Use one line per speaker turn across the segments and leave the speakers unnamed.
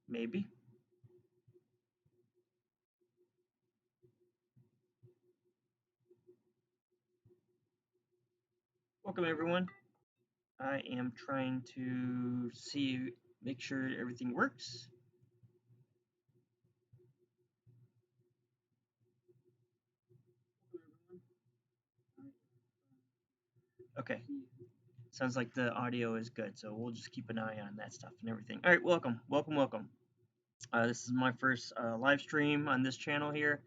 Maybe. Welcome everyone. I am trying to make sure everything works. Okay. Sounds like the audio is good, so we'll just keep an eye on that stuff and everything. All right, welcome. This is my first live stream on this channel here.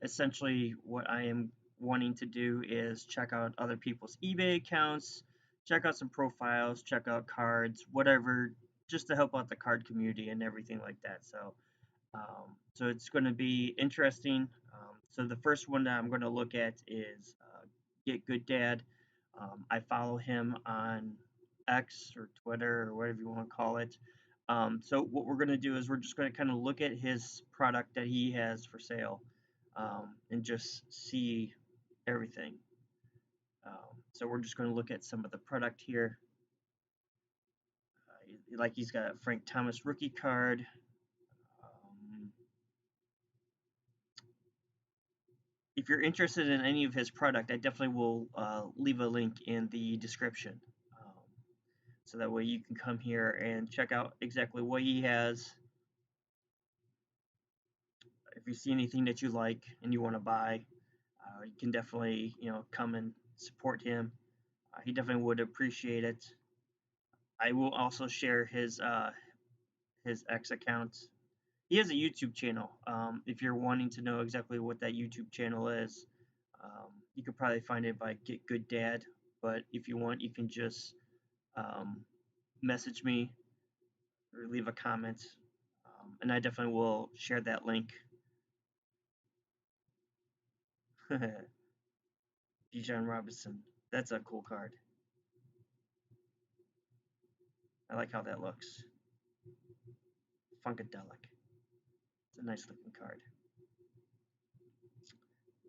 Essentially, what I am wanting to do is check out other people's eBay accounts, check out some profiles, check out cards, whatever, just to help out the card community and everything like that. So it's going to be interesting. So the first one that I'm going to look at is Get Good Dad. I follow him on X or Twitter or whatever you want to call it. So what we're going to do is we're just going to kind of look at his product that he has for sale, and just see everything. So we're just going to look at some of the product here. Like he's got a Frank Thomas rookie card. If you're interested in any of his product, I definitely will leave a link in the description. So that way you can come here and check out exactly what he has. If you see anything that you like and you want to buy, you can definitely come and support him. He definitely would appreciate it. I will also share his X account. He has a YouTube channel. If you're wanting to know exactly what that YouTube channel is, you could probably find it by Get Good Dad. But if you want, you can just um, message me or leave a comment, and I definitely will share that link. Bijan Robinson, that's a cool card. I like how that looks. Funkadelic. It's a nice looking card.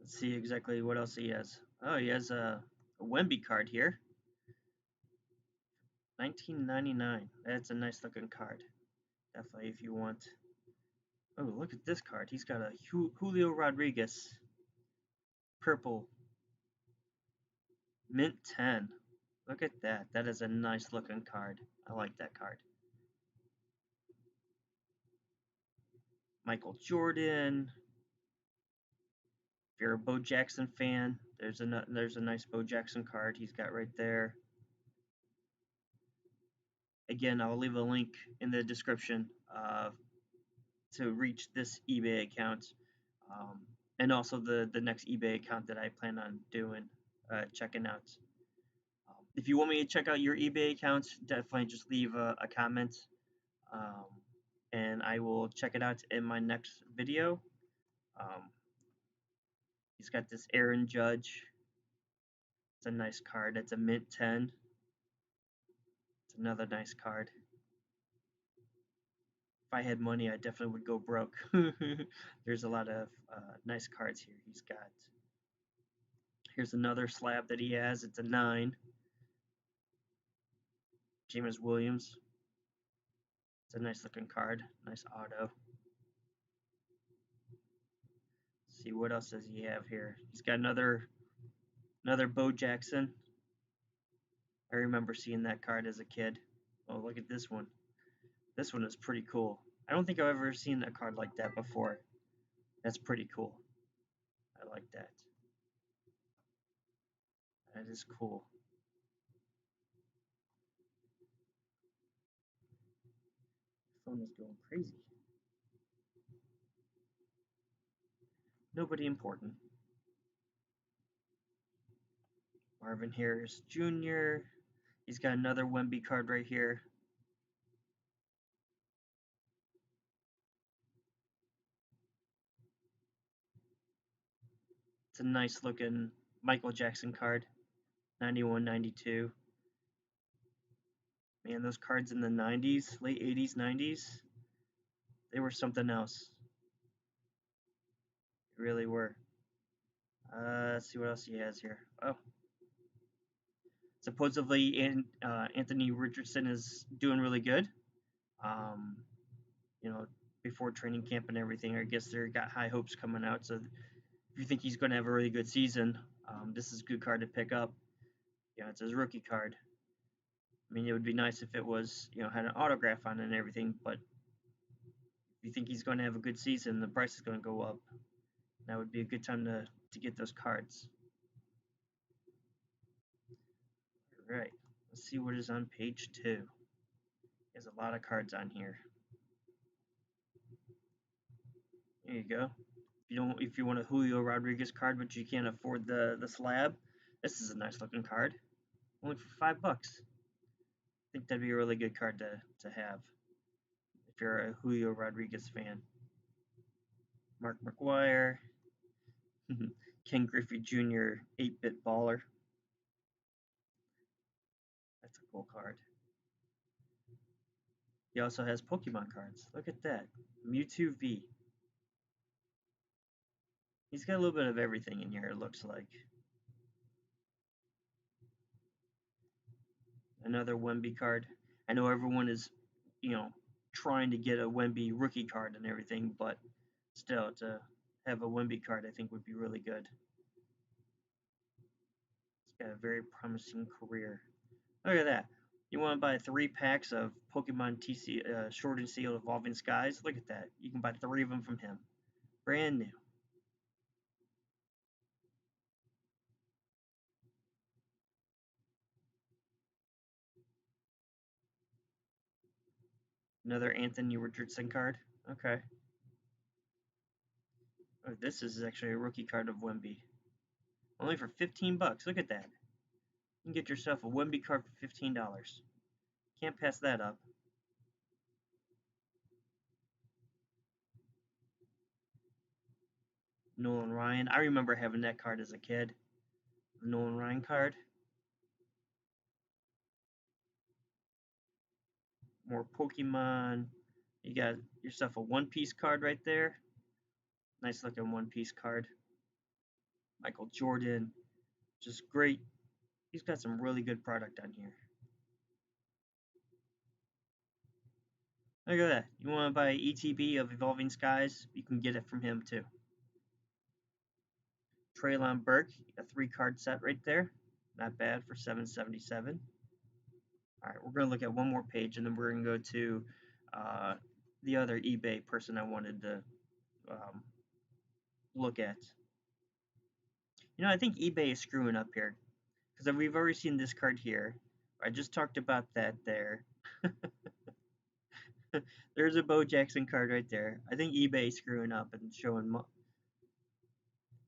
Let's see exactly what else he has. Oh, he has a Wemby card here. 1999. That's a nice looking card. Definitely if you want. Oh, look at this card. He's got a Julio Rodriguez. Purple. Mint 10. Look at that. That is a nice looking card. I like that card. Michael Jordan. If you're a Bo Jackson fan, there's a nice Bo Jackson card he's got right there. Again, I'll leave a link in the description to reach this eBay account, and also the next eBay account that I plan on doing, checking out. If you want me to check out your eBay accounts, definitely just leave a comment, um, and I will check it out in my next video. Um, he's got this Aaron Judge. It's a nice card. It's a mint 10. It's another nice card. If I had money, I definitely would go broke. There's a lot of nice cards here. Here's another slab that he has. It's a 9. James Williams. It's a nice looking card. Nice auto. Let's see what else does he have here. He's got another Bo Jackson. I remember seeing that card as a kid. Oh, look at this one. This one is pretty cool. I don't think I've ever seen a card like that before. That's pretty cool. I like that. That is cool. Phone is going crazy. Nobody important. Marvin Harris Jr. He's got another Wemby card right here. It's a nice looking Michael Jackson card. 91, 92. Man, those cards in the 90s, late 80s, 90s, they were something else. They really were. Let's see what else he has here. Oh. Supposedly, Anthony Richardson is doing really good. um, you know, before training camp and everything. I guess they got high hopes coming out. So if you think he's going to have a really good season, this is a good card to pick up. It's his rookie card. I mean, it would be nice if it was, had an autograph on it and everything, but if you think he's going to have a good season, the price is going to go up. That would be a good time to get those cards. All right, let's see what is on page 2. There's a lot of cards on here. There you go. If you want a Julio Rodriguez card, but you can't afford the slab, this is a nice looking card. Only for $5. I think that'd be a really good card to have if you're a Julio Rodriguez fan. Mark McGwire, Ken Griffey Jr. 8-bit baller. That's a cool card. He also has Pokemon cards. Look at that. Mewtwo V. He's got a little bit of everything in here, it looks like. Another Wemby card. I know everyone is, trying to get a Wemby rookie card and everything, but still, to have a Wemby card, I think would be really good. He's got a very promising career. Look at that. You want to buy 3 packs of Pokemon TC Sword and Shield Evolving Skies? Look at that. You can buy 3 of them from him. Brand new. Another Anthony Richardson card. Okay. Oh, this is actually a rookie card of Wemby. Only for $15. Look at that. You can get yourself a Wemby card for $15. Can't pass that up. Nolan Ryan. I remember having that card as a kid. The Nolan Ryan card. More Pokemon. You got yourself a One Piece card right there. Nice looking One Piece card. Michael Jordan. Just great. He's got some really good product on here. Look at that. You want to buy ETB of Evolving Skies? You can get it from him too. Traylon Burke, a 3-card set right there. Not bad for $7.77. All right, we're going to look at one more page, and then we're going to go to the other eBay person I wanted to look at. I think eBay is screwing up here, because we've already seen this card here. I just talked about that there. There's a Bo Jackson card right there. I think eBay is screwing up and showing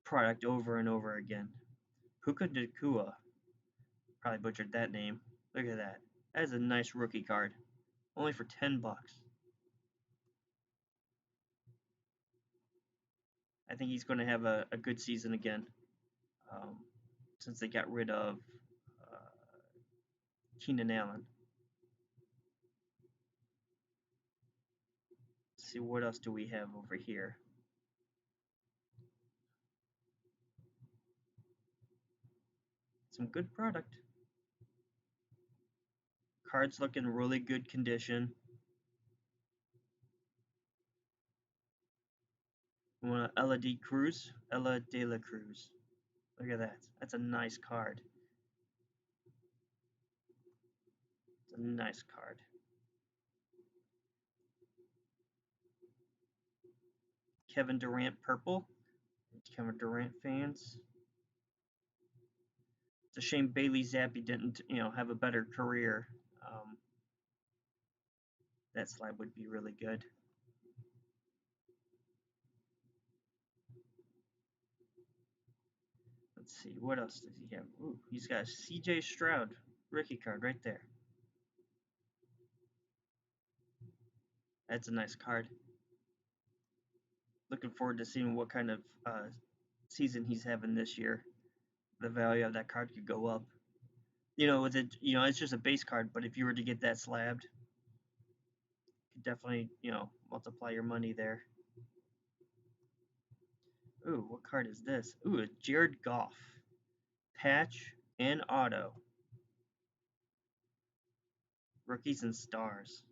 product over and over again. Puka Nacua. Probably butchered that name. Look at that. That is a nice rookie card. Only for $10. I think he's going to have a good season again. Since they got rid of Keenan Allen. Let's see, what else do we have over here? Some good product. Cards look in really good condition. You want Ella de la Cruz. Look at that. That's a nice card. It's a nice card. Kevin Durant purple. Kevin Durant fans. It's a shame Bailey Zappi didn't, have a better career. That slide would be really good. Let's see, what else does he have? Ooh, he's got a CJ Stroud rookie card right there. That's a nice card. Looking forward to seeing what kind of season he's having this year. The value of that card could go up. With it, it's just a base card, but if you were to get that slabbed, you could definitely, multiply your money there. Ooh, what card is this? Ooh, a Jared Goff. Patch and auto. Rookies and stars.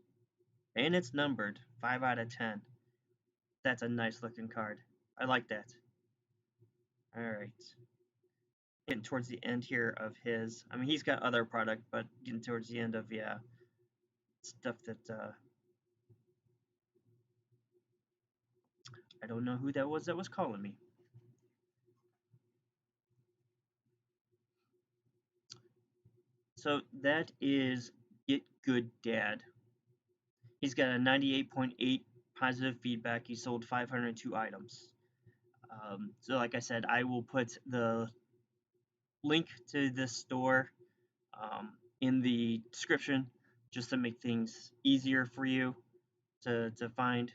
And it's numbered 5 out of 10. That's a nice looking card. I like that. All right. Getting towards the end here of his. I mean, he's got other product, but getting towards the end of, yeah, stuff that I don't know who that was calling me. So that is Get Good Dad. He's got a 98.8 positive feedback. He sold 502 items. So like I said, I will put the link to this store in the description just to make things easier for you to find.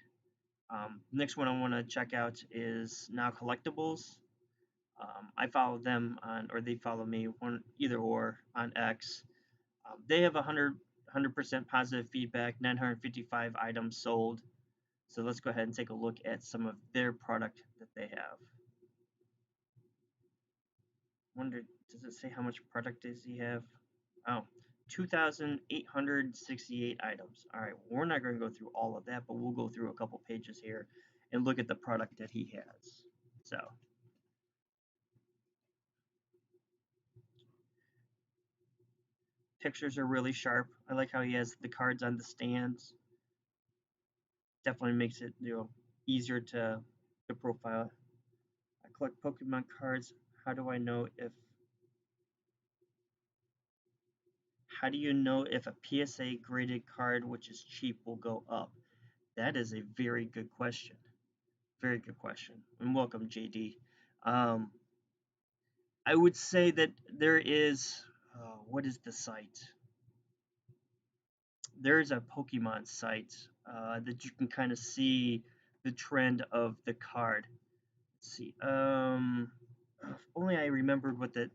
Next one I want to check out is Now Collectibles. I follow them on, or they follow me, either or on X. They have 100% positive feedback, 955 items sold. So let's go ahead and take a look at some of their product that they have. Wonder, does it say how much product does he have? Oh, 2,868 items. All right, we're not going to go through all of that, but we'll go through a couple pages here and look at the product that he has. So, pictures are really sharp. I like how he has the cards on the stands. Definitely makes it, easier to profile. I collect Pokemon cards. How do I know if How do you know if a PSA graded card, which is cheap, will go up? That is a very good question. Very good question. And welcome, JD. Um, I would say that there is, what is the site? There is a Pokemon site that you can kind of see the trend of the card. Let's see. If only I remembered what the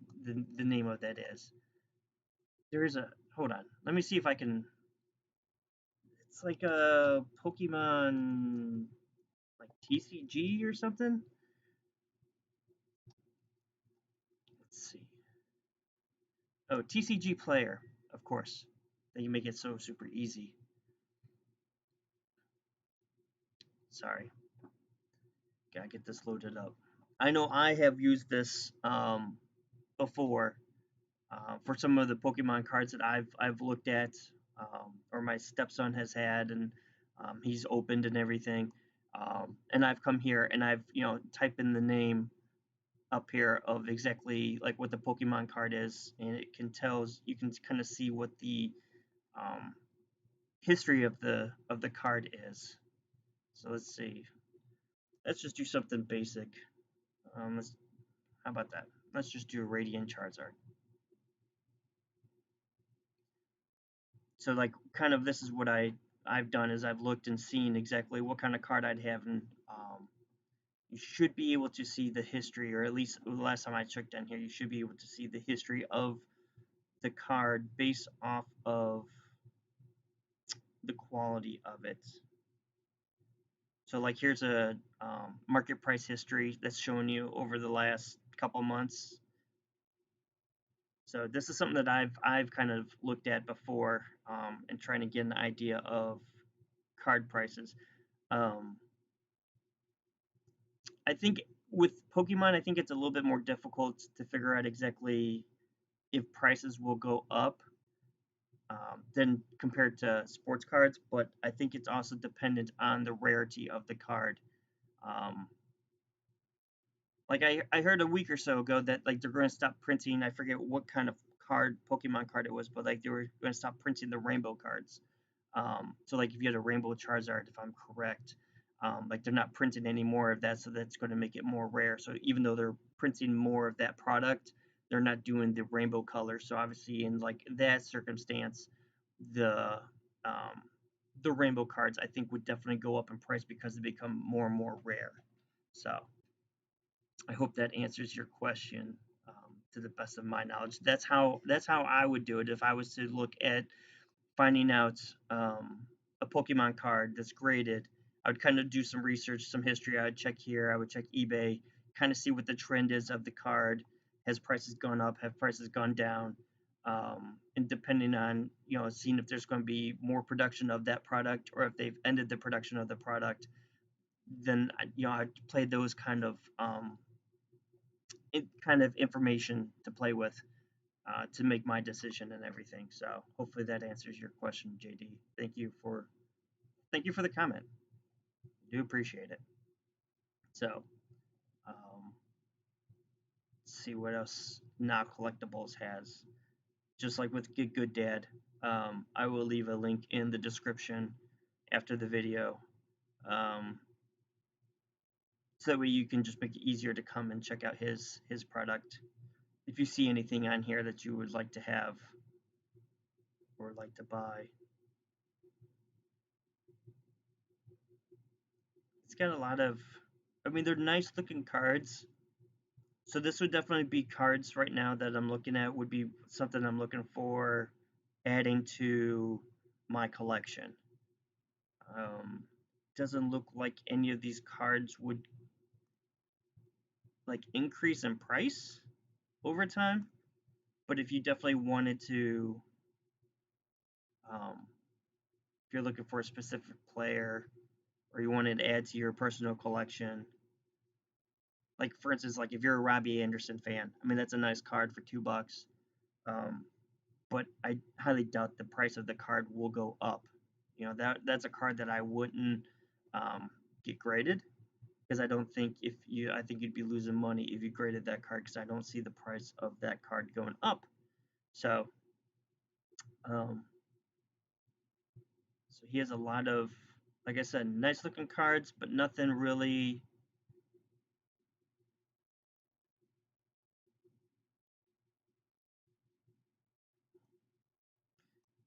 name of that is. There is a, hold on. Let me see if I can, it's like a Pokemon, like TCG or something. Let's see. Oh, TCG Player, of course. They make it so super easy. Sorry, gotta get this loaded up. I know I have used this before for some of the Pokemon cards that I've looked at, or my stepson has had, and he's opened and everything. And I've come here and I've typed in the name up here of exactly like what the Pokemon card is, and it can tells you can kind of see what the um, history of the card is. So let's see. Let's just do something basic. How about that? Let's just do a Radiant Charizard. So like kind of this is what I've done is I've looked and seen exactly what kind of card I'd have, and you should be able to see the history, or at least the last time I checked down here, you should be able to see the history of the card based off of the quality of it. So like here's a market price history that's showing you over the last couple months. So this is something that I've kind of looked at before and trying to get an idea of card prices. Um, I think with Pokemon, I think it's a little bit more difficult to figure out exactly if prices will go up than compared to sports cards, but I think it's also dependent on the rarity of the card. Um, like I heard a week or so ago that like they're going to stop printing. I forget what kind of Pokemon card it was, but like they were going to stop printing the rainbow cards. So like if you had a rainbow Charizard, if I'm correct, like they're not printing any more of that, so that's going to make it more rare. So even though they're printing more of that product, they're not doing the rainbow color. So obviously in like that circumstance, the um, the rainbow cards I think would definitely go up in price because they become more and more rare. So I hope that answers your question to the best of my knowledge. That's how I would do it if I was to look at finding out a Pokemon card that's graded. I would kind of do some research, some history. I would check here. I would check eBay, kind of see what the trend is of the card. Has prices gone up? Have prices gone down? And depending on, seeing if there's going to be more production of that product or if they've ended the production of the product, then I play those kind of information to play with to make my decision and everything. So hopefully that answers your question, JD. Thank you for the comment. Do appreciate it. So let's see what else Now Collectibles has. Just like with Get Good Dad, I will leave a link in the description after the video. So that way you can just make it easier to come and check out his product. If you see anything on here that you would like to have or like to buy. It's got a lot of, they're nice looking cards. So this would definitely be cards right now that I'm looking at, would be something I'm looking for adding to my collection. Doesn't look like any of these cards would like increase in price over time, but if you definitely wanted to, if you're looking for a specific player or you wanted to add to your personal collection, like for instance, like if you're a Robbie Anderson fan, that's a nice card for $2. Um, but I highly doubt the price of the card will go up. That's a card that I wouldn't get graded because I think you'd be losing money if you graded that card because I don't see the price of that card going up. So, um, so he has a lot of, like I said, nice looking cards, but nothing really.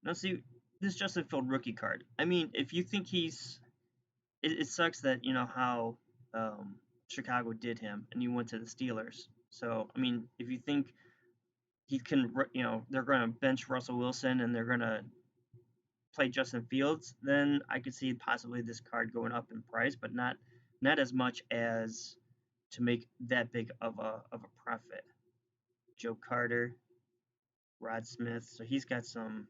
Now, see, this Justin Field rookie card. If you think it sucks that how Chicago did him and he went to the Steelers. So if you think he can, they're going to bench Russell Wilson and they're going to play Justin Fields, then I could see possibly this card going up in price, but not as much as to make that big of a profit. Joe Carter, Rod Smith, so he's got some.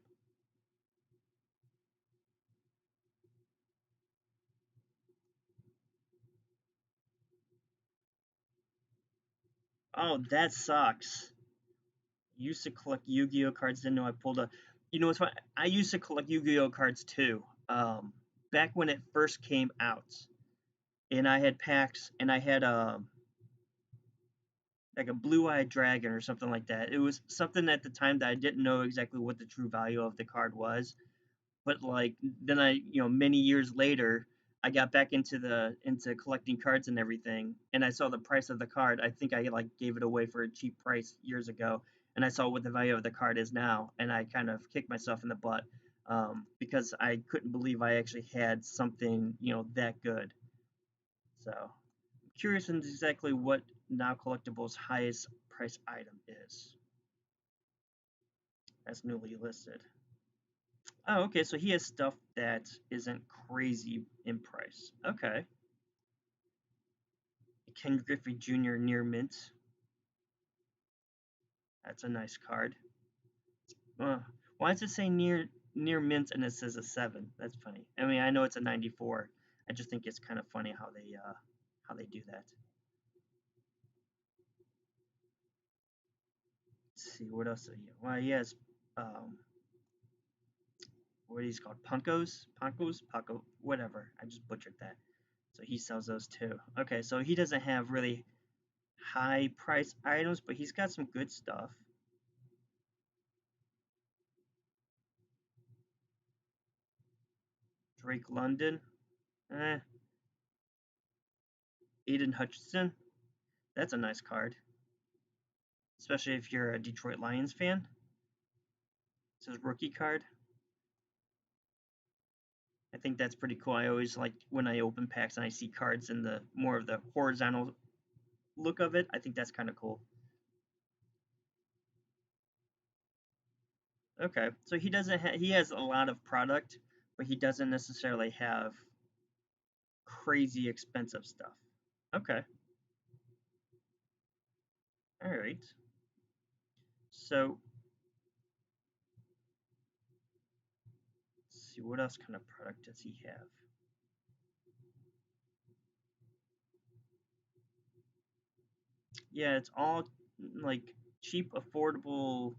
Oh, that sucks. Used to collect Yu-Gi-Oh cards. Didn't know I pulled a. You know what's funny? I used to collect Yu-Gi-Oh cards too. Back when it first came out, and I had packs, and I had like a blue-eyed dragon or something like that. It was something at the time that I didn't know exactly what the true value of the card was, but like then many years later I got back into collecting cards and everything, and I saw the price of the card. I think I like gave it away for a cheap price years ago, and I saw what the value of the card is now, and I kind of kicked myself in the butt because I couldn't believe I actually had something that good. So I'm curious in exactly what Now Collectibles highest price item is as newly listed. Oh, okay, so he has stuff that isn't crazy in price. Okay. Ken Griffey Jr. near mint. That's a nice card. Why does it say near mint and it says a 7? That's funny. I know it's a 94. I just think it's kind of funny how they do that. Let's see what else. Well, he has what are these called? Paco, whatever. I just butchered that. So he sells those too. Okay, so he doesn't have really high price items, but he's got some good stuff. Drake London, eh. Aiden Hutchinson, that's a nice card, especially if you're a Detroit Lions fan. It's his rookie card. I think that's pretty cool. I always like when I open packs and I see cards in the more of the horizontal look of it. I think that's kind of cool. Okay, so he has a lot of product, but he doesn't necessarily have crazy expensive stuff. Okay. All right. So see, what else kind of product does he have? Yeah, it's all like cheap, affordable.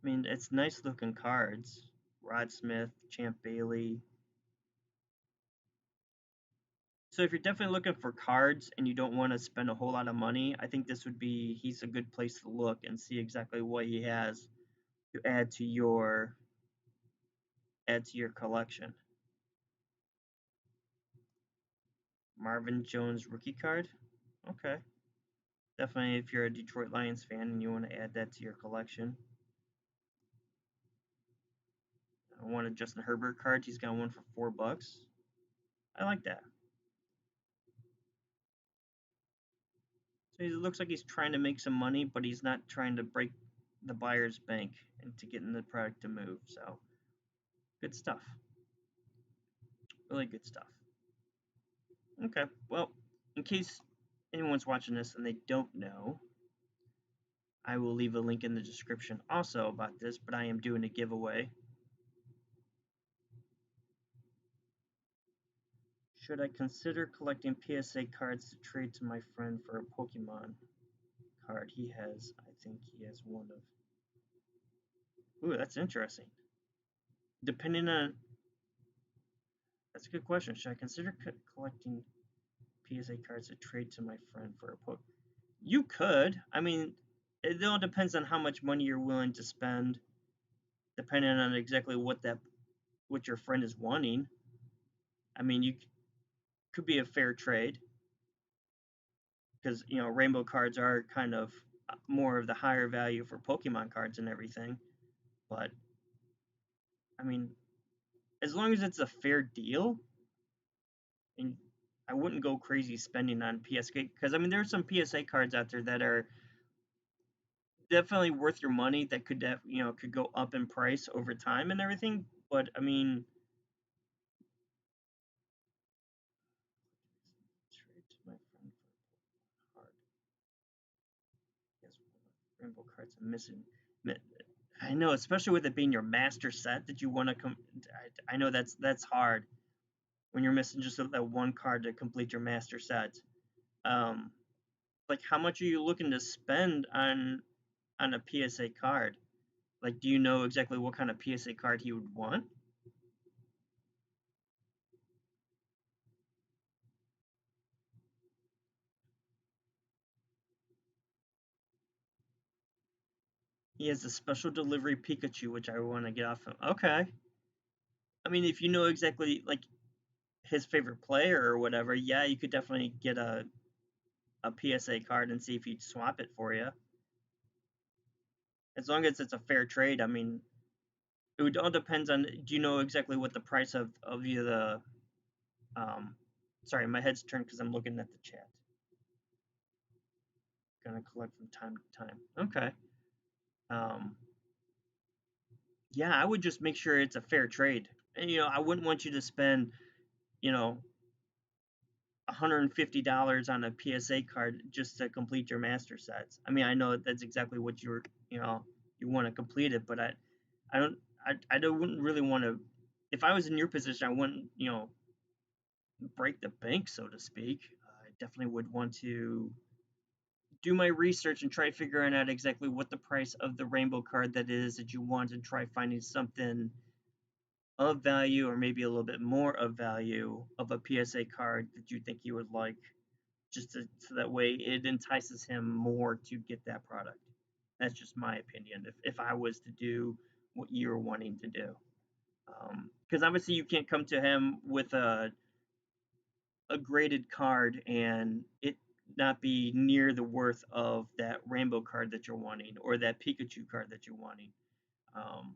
I mean, it's nice looking cards. Rod Smith, Champ Bailey. So if you're definitely looking for cards and you don't want to spend a whole lot of money, I think he's a good place to look and see exactly what he has to add to your collection. Marvin Jones rookie card. Okay. Definitely if you're a Detroit Lions fan and you want to add that to your collection. I want a Justin Herbert card. He's got one for $4. I like that. So it looks like he's trying to make some money, but he's not trying to break the buyer's bank and to get in the product to move. So good stuff. Really good stuff. Okay, well, in case anyone's watching this and they don't know, I will leave a link in the description also about this, but I am doing a giveaway. Should I consider collecting PSA cards to trade to my friend for a Pokemon card he has? I think he has one of. Ooh, that's interesting. Depending on. That's a good question. Should I consider collecting PSA cards to trade to my friend for a Pokemon? You could. I mean, it all depends on how much money you're willing to spend, depending on exactly what your friend is wanting. I mean, you could be a fair trade because rainbow cards are kind of more of the higher value for Pokemon cards and everything. But I mean, as long as it's a fair deal, and I wouldn't go crazy spending on PSA because I mean there's some PSA cards out there that are definitely worth your money that could go up in price over time and everything. But I mean, trade to my friend for a card. Yes, rainbow cards I'm missing. I know, especially with it being your master set that you want to come. I know that's hard when you're missing just that one card to complete your master set. Um, like how much are you looking to spend on a PSA card? Like, do you know exactly what kind of PSA card he would want? He has a special delivery Pikachu, which I want to get off him. Okay. I mean, if you know exactly like his favorite player or whatever, yeah, you could definitely get a PSA card and see if he'd swap it for you. As long as it's a fair trade, I mean, it would all depends on. Do you know exactly what the price of the um? Sorry, my head's turned because I'm looking at the chat. Gonna collect from time to time. Okay. Um. Yeah, I would just make sure it's a fair trade. And I wouldn't want you to spend you know $150 on a PSA card just to complete your master sets. I mean, I know that's exactly what you want to complete it, but I don't wouldn't really want to. If I was in your position, I wouldn't break the bank, so to speak. I definitely would want to do my research and try figuring out exactly what the price of the rainbow card that is that you want and try finding something of value or maybe a little bit more of value of a PSA card that you think you would like so that way it entices him more to get that product. That's just my opinion. If I was to do what you're wanting to do, because obviously you can't come to him with a graded card and it not be near the worth of that rainbow card that you're wanting or that Pikachu card that you're wanting. Um,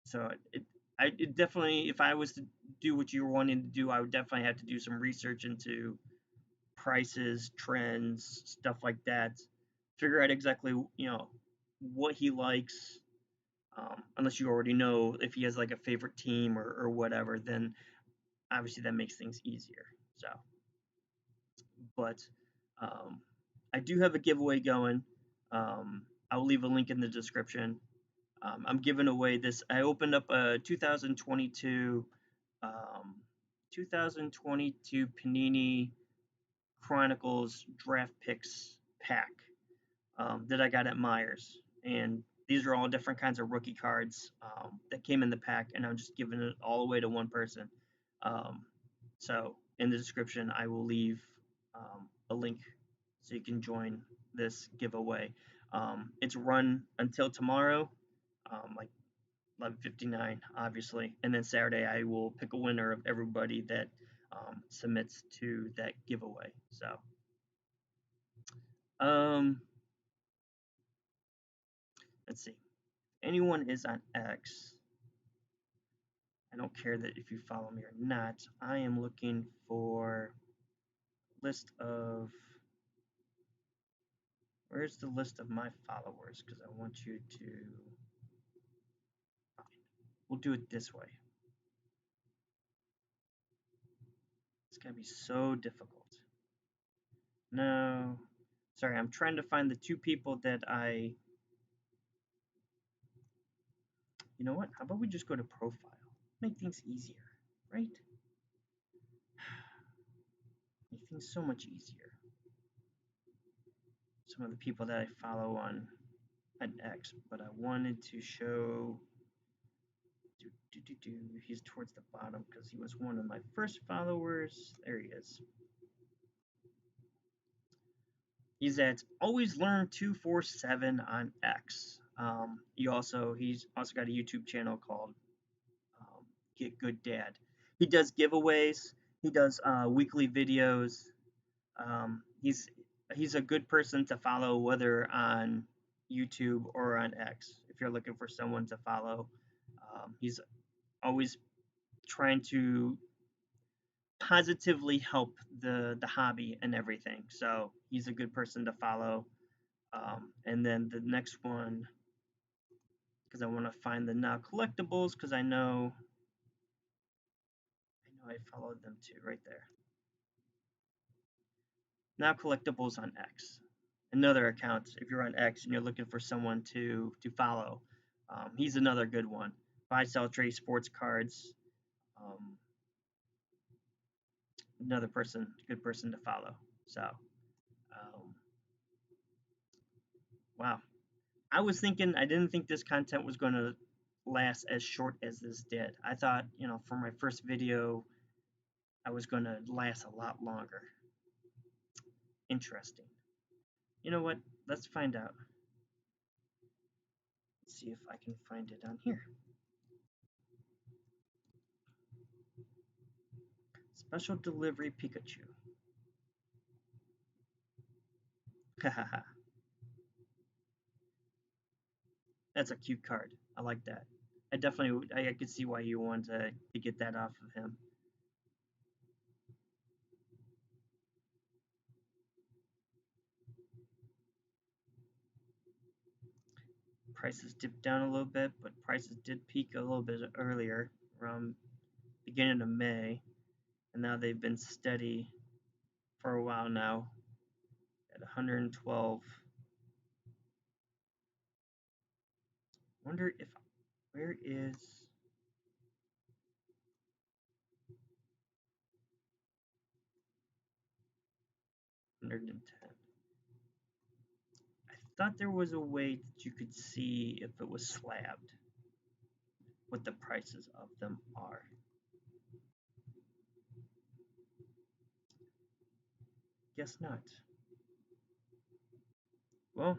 so it definitely, if I was to do what you were wanting to do, I would definitely have to do some research into prices, trends, stuff like that. Figure out exactly what he likes. Unless you already know if he has like a favorite team or whatever, then obviously that makes things easier. So, but um, I do have a giveaway going. I'll leave a link in the description. I'm giving away this. I opened up a 2022 um, 2022 Panini Chronicles Draft Picks pack that I got at Myers, and these are all different kinds of rookie cards that came in the pack, and I'm just giving it all away to one person. Um, so in the description, I will leave a link so you can join this giveaway. It's run until tomorrow, like 11:59, obviously, and then Saturday I will pick a winner of everybody that submits to that giveaway. So, um, let's see. Anyone is on X. I don't care that if you follow me or not. I am looking for list of. Where's the list of my followers? Because I want you to. We'll do it this way. It's gonna be so difficult. No, sorry. I'm trying to find the two people that I. You know what? How about we just go to profile? Make things easier, right? Make things so much easier. Some of the people that I follow on X, but I wanted to show. He's towards the bottom because he was one of my first followers. There he is. He's at Always Learn 247 on X. He's also got a YouTube channel called Get Good Dad. He does giveaways. He does weekly videos. He's a good person to follow, whether on YouTube or on X. If you're looking for someone to follow, he's always trying to positively help the hobby and everything. So he's a good person to follow. And then the next one, because I want to find the Now Collectibles, because I know I followed them too, right there. Now Collectibles on X. Another account, if you're on X and you're looking for someone to follow, he's another good one. Buy, sell, trade sports cards. Um, Another good person to follow. So, wow. I didn't think this content was going to last as short as this did. I thought, for my first video, I was going to last a lot longer. Interesting. You know what? Let's find out. Let's see if I can find it on here. Special Delivery Pikachu. Hahaha. That's a cute card. I like that. I could see why you want to get that off of him. Prices dipped down a little bit, but prices did peak a little bit earlier, around beginning of May, and now they've been steady for a while now at 112. Where is 110? I thought there was a way that you could see if it was slabbed, what the prices of them are. Guess not. Well,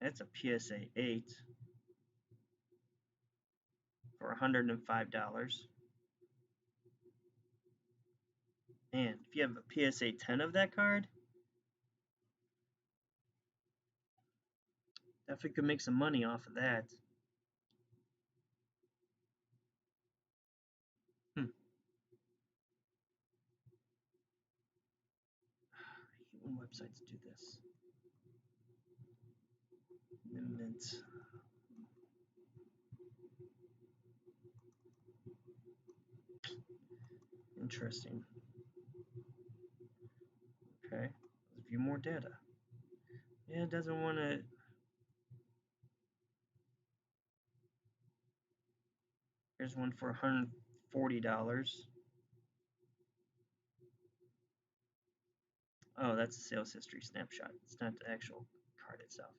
that's a PSA 8 for $105. And if you have a PSA 10 of that card, definitely could make some money off of that. I hate when websites do this. Mint. Interesting. Okay, let's view more data. Yeah, it doesn't want to. Here's one for $140. Oh, that's a sales history snapshot. It's not the actual card itself.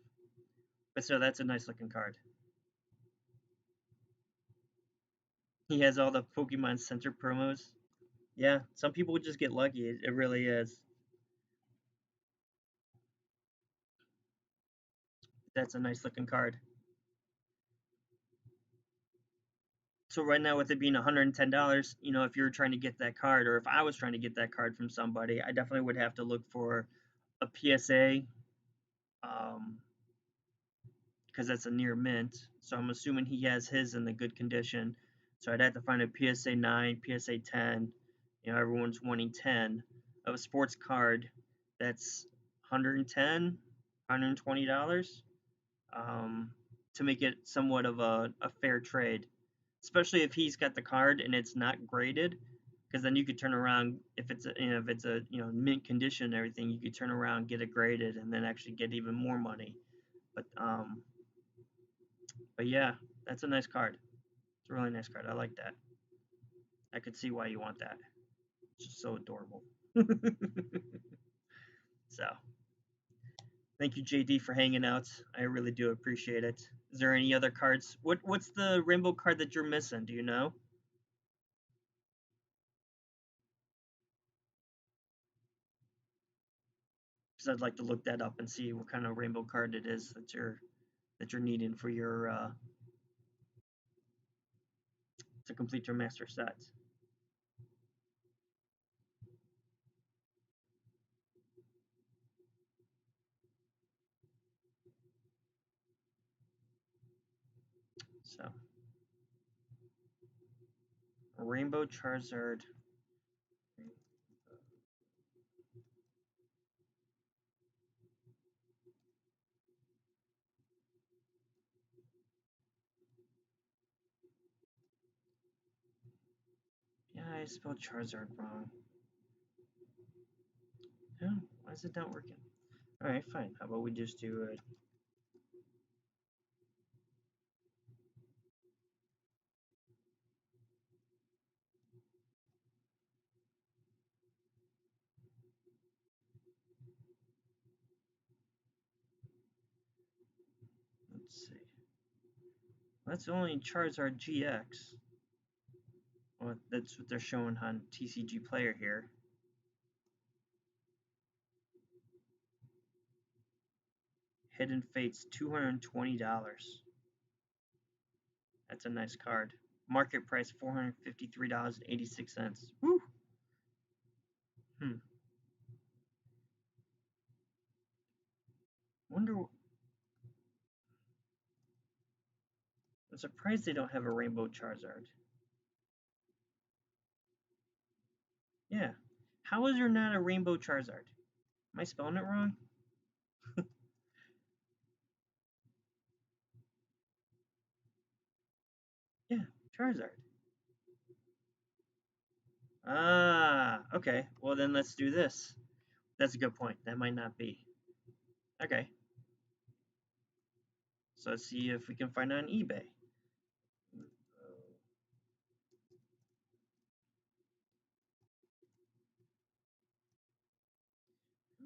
But still, that's a nice looking card. He has all the Pokemon Center promos. Yeah, some people just get lucky. It really is. That's a nice looking card. So right now, with it being $110, if you're trying to get that card, or if I was trying to get that card from somebody, I definitely would have to look for a PSA, because that's a near mint. So I'm assuming he has his in the good condition. So I'd have to find a PSA 9, PSA 10. Everyone's wanting 10 of a sports card that's 110, $120, to make it somewhat of a fair trade, especially if he's got the card and it's not graded, because then you could turn around, if it's a mint condition and everything, you could turn around, get it graded, and then actually get even more money. But yeah, that's a nice card. It's a really nice card. I like that. I could see why you want that. It's just so adorable. So thank you, JD, for hanging out. I really do appreciate it. Is there any other cards? What's the rainbow card that you're missing? Do you know? Because I'd like to look that up and see what kind of rainbow card it is that you're needing for your to complete your master set. So Rainbow Charizard. Yeah, I spelled Charizard wrong. Oh, why is it not working? All right, fine. How about we just do it? Let's see. That's only Charizard GX. Well, that's what they're showing on TCG Player here. Hidden Fates, $220. That's a nice card. Market price, $453.86. Woo! Hmm. Wonder. I'm surprised they don't have a Rainbow Charizard. Yeah. How is there not a Rainbow Charizard? Am I spelling it wrong? Yeah, Charizard. Ah, okay. Well, then let's do this. That's a good point. That might not be. Okay. So let's see if we can find it on eBay.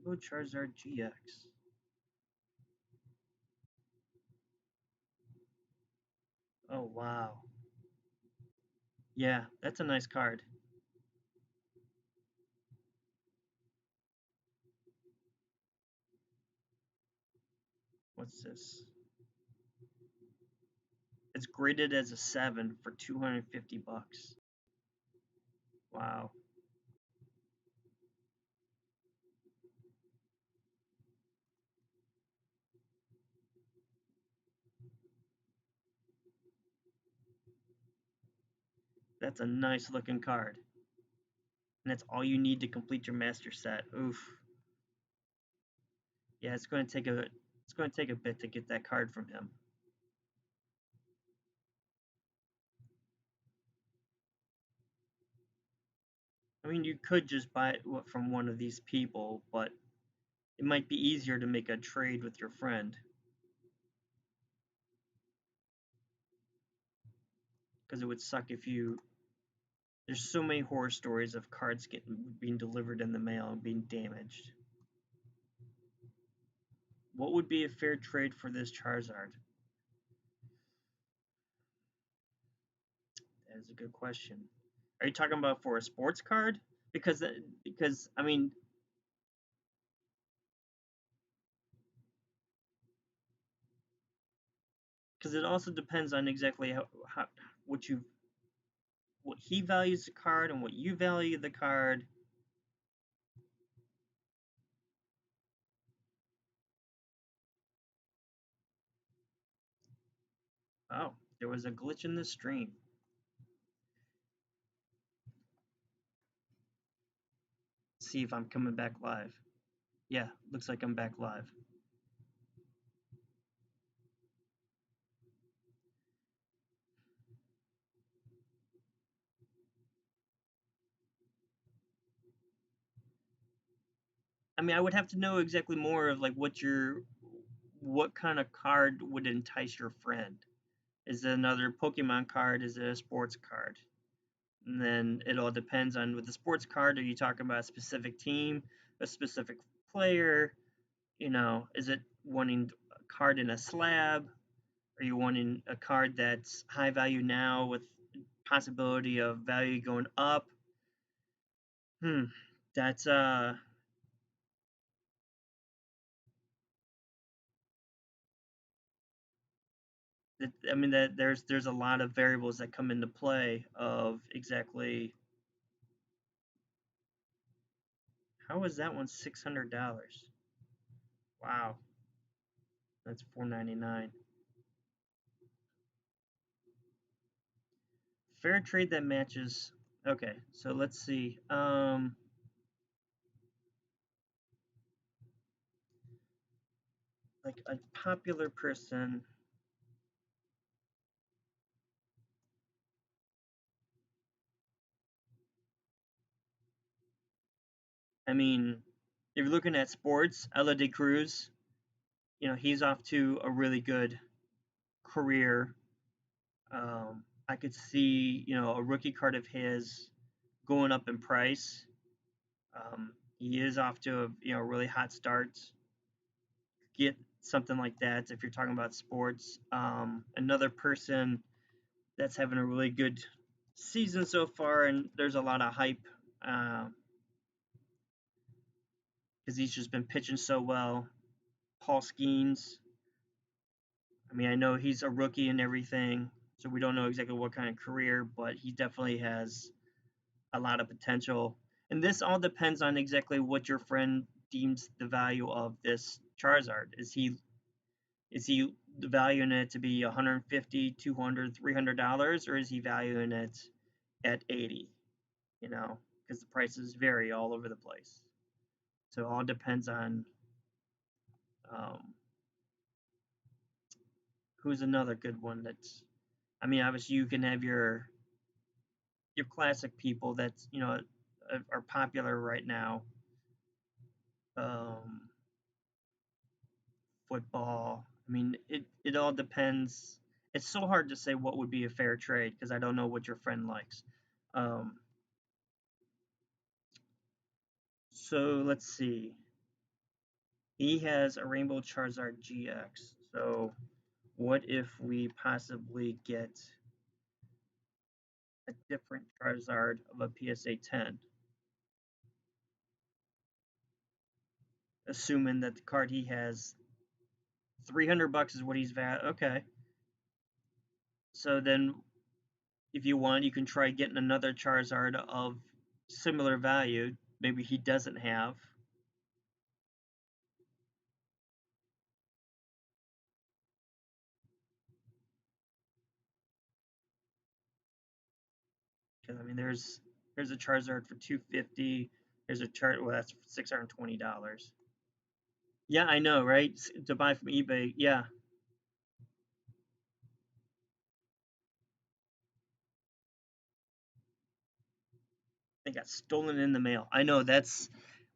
Rainbow Charizard GX. Oh, wow. Yeah, that's a nice card. What's this? It's graded as a 7 for 250 bucks. Wow. That's a nice looking card. And that's all you need to complete your master set. Oof. Yeah, it's going to take a bit to get that card from him. I mean, you could just buy it from one of these people, but it might be easier to make a trade with your friend. because it would suck if you. There's so many horror stories of cards being delivered in the mail and being damaged. What would be a fair trade for this Charizard? That is a good question. Are you talking about for a sports card? Because I mean, because it also depends on exactly how what you what he values the card and what you value the card. Oh, there was a glitch in the stream. See if I'm coming back live. Yeah, looks like I'm back live. I mean, I would have to know exactly more of like what kind of card would entice your friend. Is it another Pokemon card? Is it a sports card? And then it all depends on with the sports card. Are you talking about a specific team, a specific player? Is it wanting a card in a slab? Are you wanting a card that's high value now with possibility of value going up? Hmm, that's I mean that there's a lot of variables that come into play of exactly how is that one $600? Wow, that's $499. Fair trade that matches. Okay, so let's see. Like a popular person. I mean, if you're looking at sports, Ella De Cruz, he's off to a really good career. I could see, a rookie card of his going up in price. He is off to a really hot start. Get something like that if you're talking about sports. Another person that's having a really good season so far, and there's a lot of hype because he's just been pitching so well. Paul Skeens. I mean, I know he's a rookie and everything, so we don't know exactly what kind of career, but he definitely has a lot of potential. And this all depends on exactly what your friend deems the value of this Charizard. Is he valuing it to be 150, 200, $300, or is he valuing it at 80? Because the prices vary all over the place. So it all depends on um, who's another good one that's. I mean, obviously you can have your classic people that's are popular right now. Um, Football. I mean, it all depends. It's so hard to say what would be a fair trade because I don't know what your friend likes. Um, so let's see. He has a Rainbow Charizard GX. So what if we possibly get a different Charizard of a PSA 10? Assuming that the card he has, $300 is what he's okay. So then if you want, you can try getting another Charizard of similar value. Maybe he doesn't have. Because I mean, there's a Charizard for 250. There's a chart. Well, that's $620. Yeah, I know, right? To buy from eBay. Yeah, they got stolen in the mail. I know that's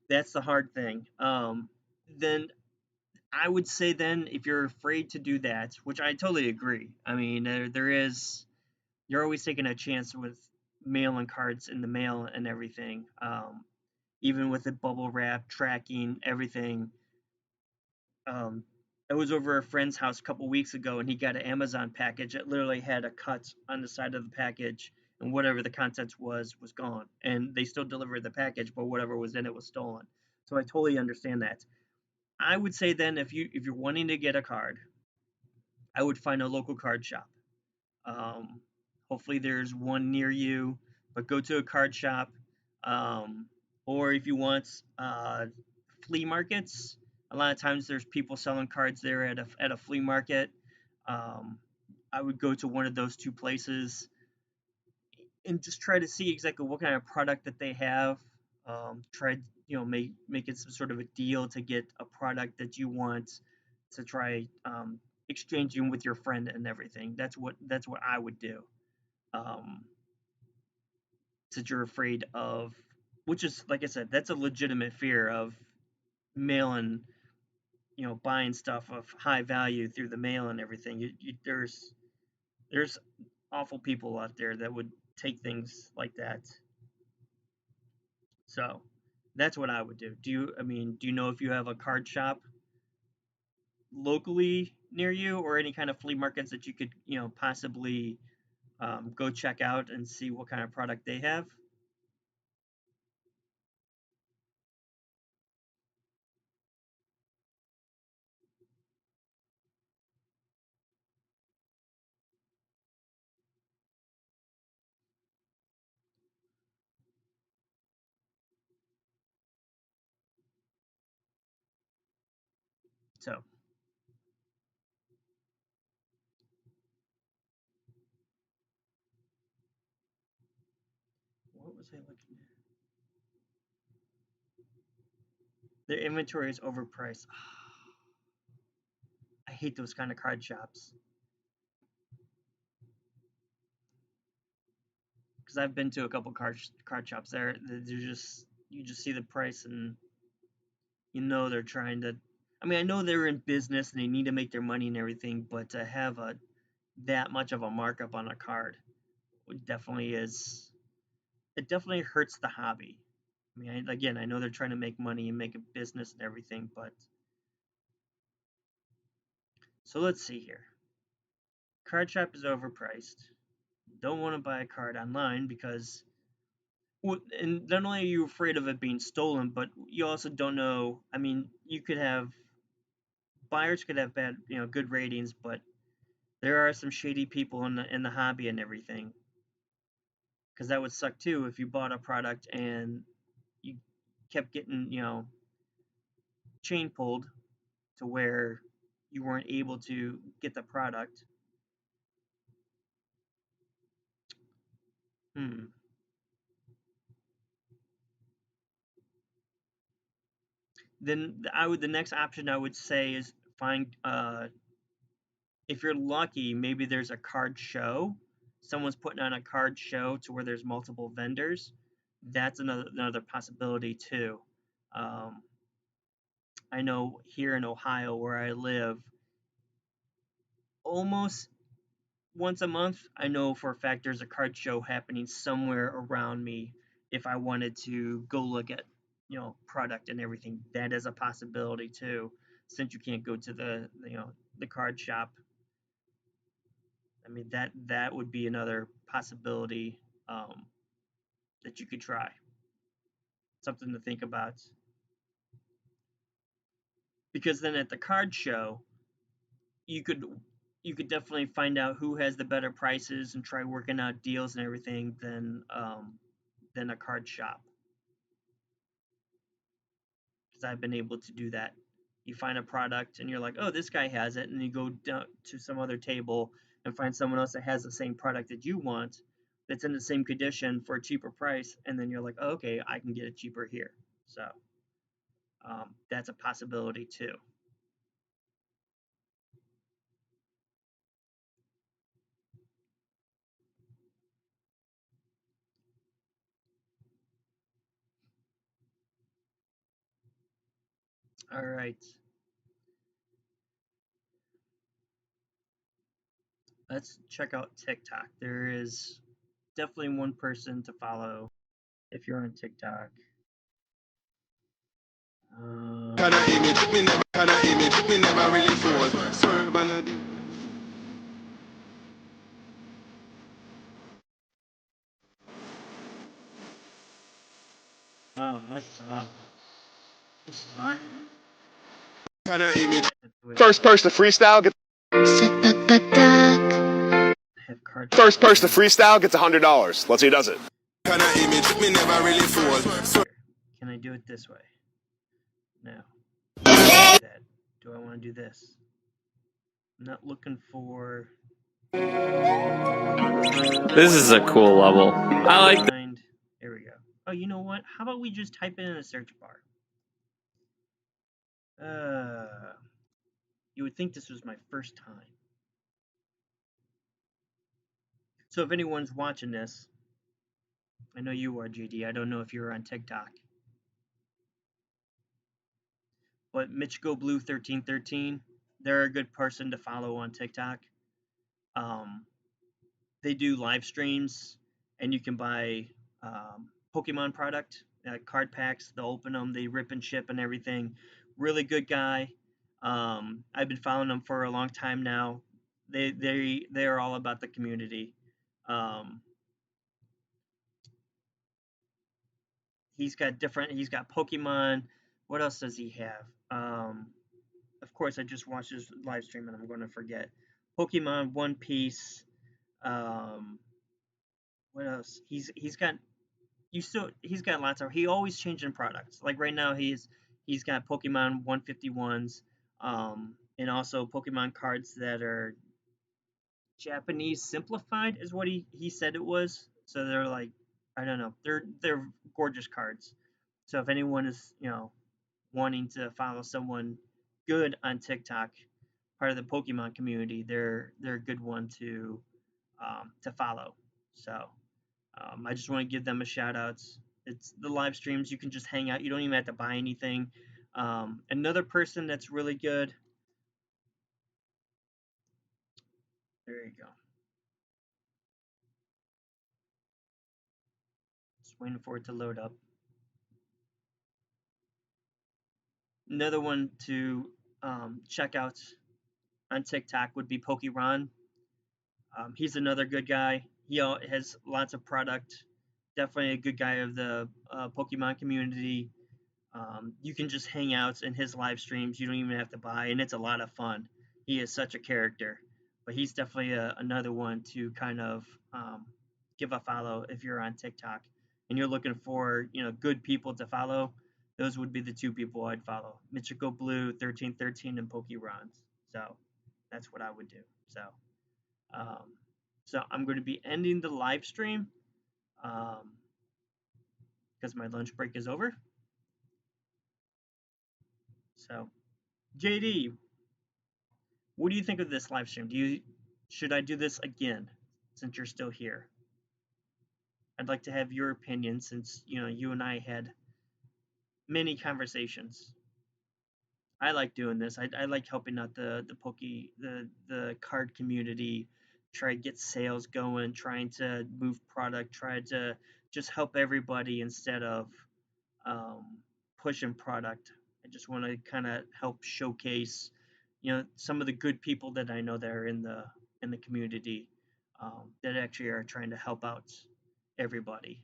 the hard thing. Then I would say then if you're afraid to do that, which I totally agree. I mean, there is you're always taking a chance with mailing cards in the mail and everything. Even with the bubble wrap, tracking, everything. Um, I was over a friend's house a couple weeks ago, and he got an Amazon package that literally had a cut on the side of the package, and whatever the contents was gone. And they still delivered the package, but whatever was in it was stolen. So I totally understand that. I would say then, if you're wanting to get a card, I would find a local card shop. Um, Hopefully, there's one near you, but go to a card shop. Um, or if you want flea markets, a lot of times there's people selling cards there at a flea market. Um, I would go to one of those two places and just try to see exactly what kind of product that they have. Try, make it some sort of a deal to get a product that you want to try exchanging with your friend and everything. That's what I would do. Um, since you're afraid of, which is like I said, that's a legitimate fear of mailing, buying stuff of high value through the mail and everything. There's awful people out there that would take things like that. So that's what I would do. Do you know if you have a card shop locally near you or any kind of flea markets that you could, possibly go check out and see what kind of product they have? So what was I looking at? Their inventory is overpriced. I hate those kind of card shops because I've been to a couple card shops there. They're just you just see the price and they're trying to. I mean, I know they're in business and they need to make their money and everything, but to have a that much of a markup on a card definitely is. It definitely hurts the hobby. I mean, again, I know they're trying to make money and make a business and everything, but so let's see here. Card shop is overpriced. Don't want to buy a card online because and not only are you afraid of it being stolen, but you also don't know. I mean, you could have buyers could have bad, good ratings, but there are some shady people in the hobby and everything. Because that would suck too if you bought a product and you kept getting, chain pulled to where you weren't able to get the product. Hmm. Then the next option I would say is find if you're lucky, maybe there's a card show. Someone's putting on a card show to where there's multiple vendors. That's another possibility too. Um, I know here in Ohio where I live, almost once a month, I know for a fact there's a card show happening somewhere around me. If I wanted to go look at, product and everything, that is a possibility too. Since you can't go to the card shop, I mean that would be another possibility um, that you could try. Something to think about. Because then at the card show, you could you could definitely find out who has the better prices and try working out deals and everything than a card shop. Because I've been able to do that. You find a product and you're like, oh, this guy has it, and you go down to some other table and find someone else that has the same product that you want, that's in the same condition for a cheaper price, and then you're like, oh, okay, I can get it cheaper here. So that's a possibility too. All right. let's check out TikTok. There is definitely one person to follow if you're on TikTok.
Kinda image, me never really fall. Swerve and I do.
Oh, that's fine.
Kinda image. First person to freestyle gets
Have card.
first person to freestyle gets $100. Let's see who does it. Kinda image, me never really fall.
Can I do it this way? No. That. Do I want to do this? I'm not looking for.
This is a cool level. I like.
There we go. Oh, you know what? How about we just type it in a search bar? You would think this was my first time. So if anyone's watching this, I know you are, JD. I don't know if you're on TikTok. But Michiko Blue 1313, they're a good person to follow on TikTok. They do live streams, and you can buy Pokemon product, card packs. They'll open them, they rip and ship and everything. Really good guy. I've been following them for a long time now. They are all about the community. He's got Pokemon. What else does he have? Of course, I just watched his live stream and I'm going to forget. Pokemon, One Piece. Um, what else? He's got he's got lots of. He always changing products. Like right now, he's got Pokemon 151s, and also Pokemon cards that are Japanese simplified is what he said it was. So they're like, I don't know, they're gorgeous cards. So if anyone is wanting to follow someone good on TikTok, part of the Pokemon community, they're a good one to follow. So I just want to give them a shout out. It's the live streams. You can just hang out. You don't even have to buy anything. Another person that's really good. There you go. Just waiting for it to load up. Another one to check out on TikTok would be Pokeron. He's another good guy. He has lots of product. Definitely a good guy of the Pokemon community. You can just hang out in his live streams. You don't even have to buy, and it's a lot of fun. He is such a character, but he's definitely another one to kind of give a follow if you're on TikTok and you're looking for good people to follow. Those would be the two people I'd follow: Michiko Blue, 1313, and Pokerons. So that's what I would do. Um, so I'm going to be ending the live stream because my lunch break is over. So, JD, what do you think of this live stream? Should I do this again since you're still here? I'd like to have your opinion since you and I had many conversations. I like doing this. I like helping out the card community, try to get sales going, trying to move product, try to just help everybody instead of um, pushing product. I just want to kind of help showcase, some of the good people that I know that are in the community that actually are trying to help out everybody.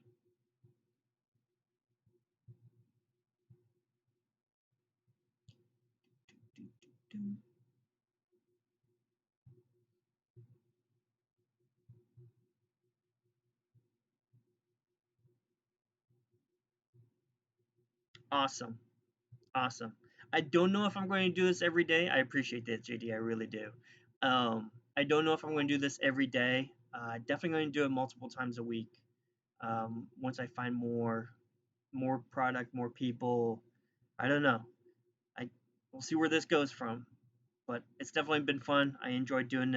Awesome, awesome. I don't know if I'm going to do this every day. I appreciate that, JD. I really do. I don't know if I'm going to do this every day. Definitely going to do it multiple times a week. Once I find more product, more people. I don't know. I We'll see where this goes from, but it's definitely been fun. I enjoyed doing this.